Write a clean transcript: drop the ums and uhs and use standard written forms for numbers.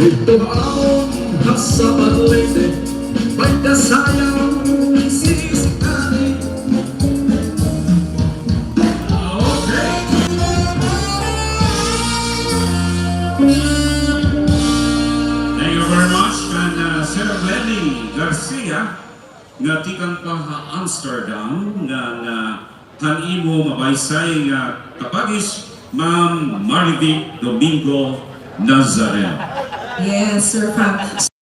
Ito ang sa paglete, pagkasayang sisikali. Okay. Thank you very much, and Sir Lenny Garcia, nga tikan pa ha Amsterdam, nga kanimo mabaysay nga kapagis, Ma'am Marivic Domingo Nazareno. Yes, Sir Frank.